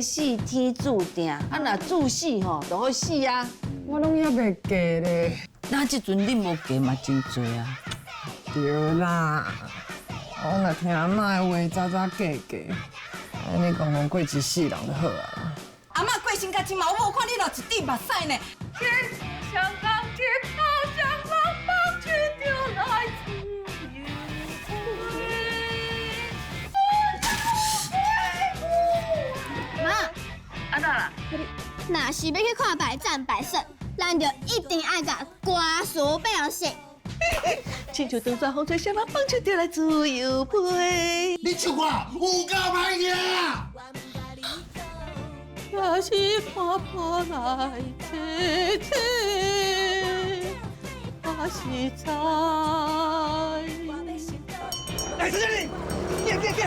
死天注定，啊若注死吼，就好死啊。我拢还袂嫁咧。那即阵你无嫁嘛真多啊。对啦，我若听阿嬷的话，早早嫁嫁。安尼讲讲过一世人就好啊。阿嬷过身甲真嘛，我无看你落一滴目屎呢。天上钢铁，好像浪放去就来自由妈，安怎啦？若是要去看百战百胜，咱就一定爱甲歌词表现。亲像东山风吹，什么放手就来自由飞。你唱我有够歹听啊！也是婆婆来切切，我是在。来，陈经理，变！